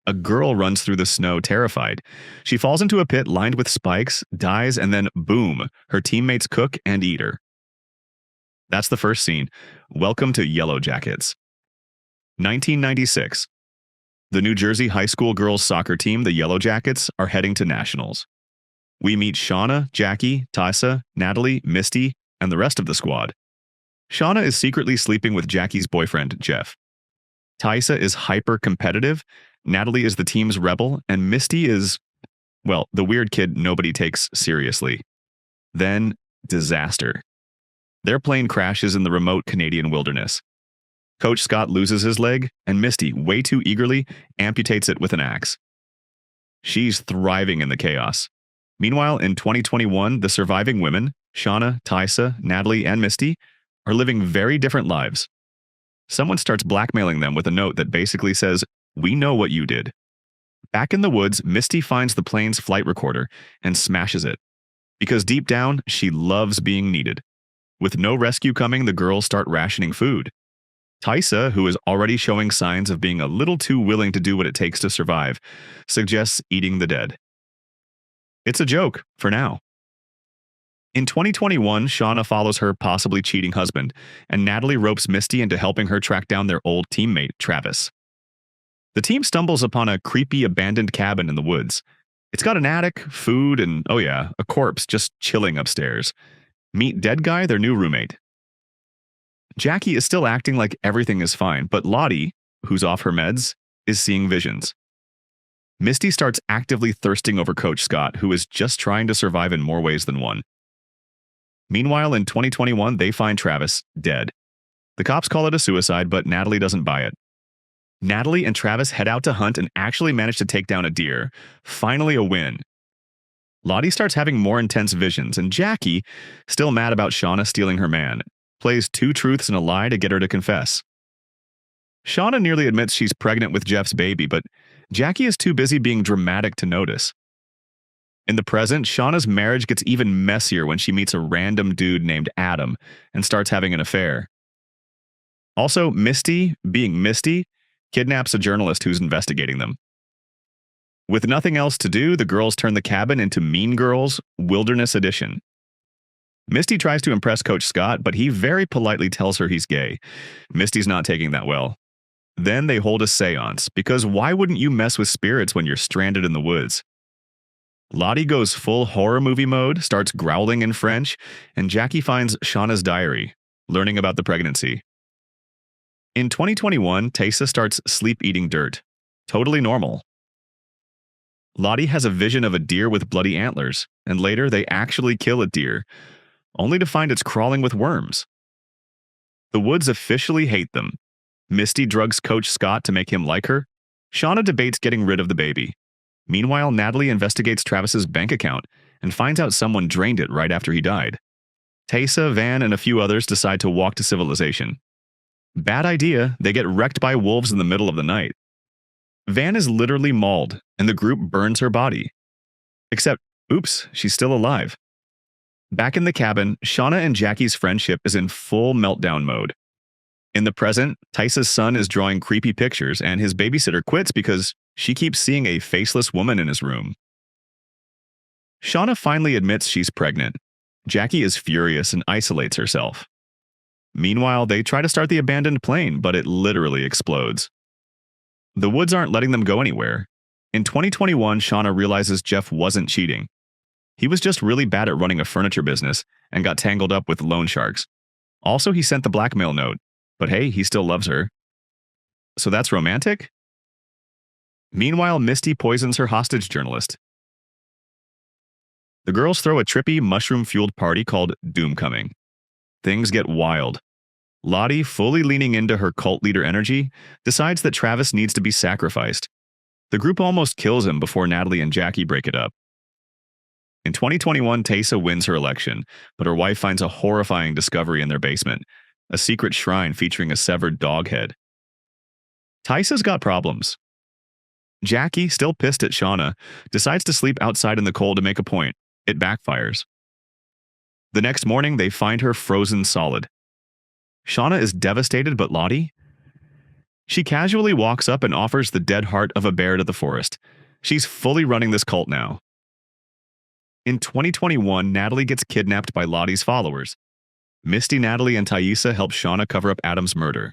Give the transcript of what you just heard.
A girl runs through the snow terrified. She falls into a pit lined with spikes, dies, and then boom, her teammates cook and eat her. That's the first scene. Welcome to Yellowjackets. 1996. The New Jersey high school girls soccer team, the Yellowjackets, are heading to nationals. We meet Shauna, Jackie, Tysa, Natalie, Misty, and the rest of the squad. Shauna is secretly sleeping with Jackie's boyfriend, Jeff. Tysa is hyper-competitive, Natalie is the team's rebel, and Misty is, well, the weird kid nobody takes seriously. Then, disaster. Their plane crashes in the remote Canadian wilderness. Coach Scott loses his leg, and Misty, way too eagerly, amputates it with an axe. She's thriving in the chaos. Meanwhile, in 2021, the surviving women, Shauna, Tysa, Natalie, and Misty, are living very different lives. Someone starts blackmailing them with a note that basically says, "We know what you did." Back in the woods, Misty finds the plane's flight recorder and smashes it. Because deep down, she loves being needed. With no rescue coming, the girls start rationing food. Tysa, who is already showing signs of being a little too willing to do what it takes to survive, suggests eating the dead. It's a joke, for now. In 2021, Shauna follows her possibly cheating husband, and Natalie ropes Misty into helping her track down their old teammate, Travis. The team stumbles upon a creepy abandoned cabin in the woods. It's got an attic, food, and, oh yeah, a corpse just chilling upstairs. Meet Dead Guy, their new roommate. Jackie is still acting like everything is fine, but Lottie, who's off her meds, is seeing visions. Misty starts actively thirsting over Coach Scott, who is just trying to survive in more ways than one. Meanwhile, in 2021, they find Travis dead. The cops call it a suicide, but Natalie doesn't buy it. Natalie and Travis head out to hunt and actually manage to take down a deer. Finally a win. Lottie starts having more intense visions, and Jackie, still mad about Shauna stealing her man, plays two truths and a lie to get her to confess. Shauna nearly admits she's pregnant with Jeff's baby, but Jackie is too busy being dramatic to notice. In the present, Shauna's marriage gets even messier when she meets a random dude named Adam and starts having an affair. Also, Misty, being Misty, kidnaps a journalist who's investigating them. With nothing else to do, the girls turn the cabin into Mean Girls Wilderness Edition. Misty tries to impress Coach Scott, but he very politely tells her he's gay. Misty's not taking that well. Then they hold a seance, because why wouldn't you mess with spirits when you're stranded in the woods? Lottie goes full horror movie mode, starts growling in French, and Jackie finds Shauna's diary, learning about the pregnancy. In 2021, Tysa starts sleep-eating dirt. Totally normal. Lottie has a vision of a deer with bloody antlers, and later they actually kill a deer, only to find it's crawling with worms. The woods officially hate them. Misty drugs Coach Scott to make him like her. Shauna debates getting rid of the baby. Meanwhile, Natalie investigates Travis's bank account and finds out someone drained it right after he died. Tysa, Van, and a few others decide to walk to civilization. Bad idea, they get wrecked by wolves in the middle of the night. Van is literally mauled, and the group burns her body. Except, oops, she's still alive. Back in the cabin, Shauna and Jackie's friendship is in full meltdown mode. In the present, Tysa's son is drawing creepy pictures, and his babysitter quits because she keeps seeing a faceless woman in his room. Shauna finally admits she's pregnant. Jackie is furious and isolates herself. Meanwhile, they try to start the abandoned plane, but it literally explodes. The woods aren't letting them go anywhere. In 2021, Shauna realizes Jeff wasn't cheating. He was just really bad at running a furniture business and got tangled up with loan sharks. Also, he sent the blackmail note, but hey, he still loves her. So that's romantic? Meanwhile, Misty poisons her hostage journalist. The girls throw a trippy, mushroom-fueled party called Doomcoming. Things get wild. Lottie, fully leaning into her cult leader energy, decides that Travis needs to be sacrificed. The group almost kills him before Natalie and Jackie break it up. In 2021, Tysa wins her election, but her wife finds a horrifying discovery in their basement, a secret shrine featuring a severed dog head. Tysa's got problems. Jackie, still pissed at Shauna, decides to sleep outside in the cold to make a point. It backfires. The next morning, they find her frozen solid. Shauna is devastated, but Lottie? She casually walks up and offers the dead heart of a bear to the forest. She's fully running this cult now. In 2021, Natalie gets kidnapped by Lottie's followers. Misty, Natalie, and Thaisa help Shauna cover up Adam's murder.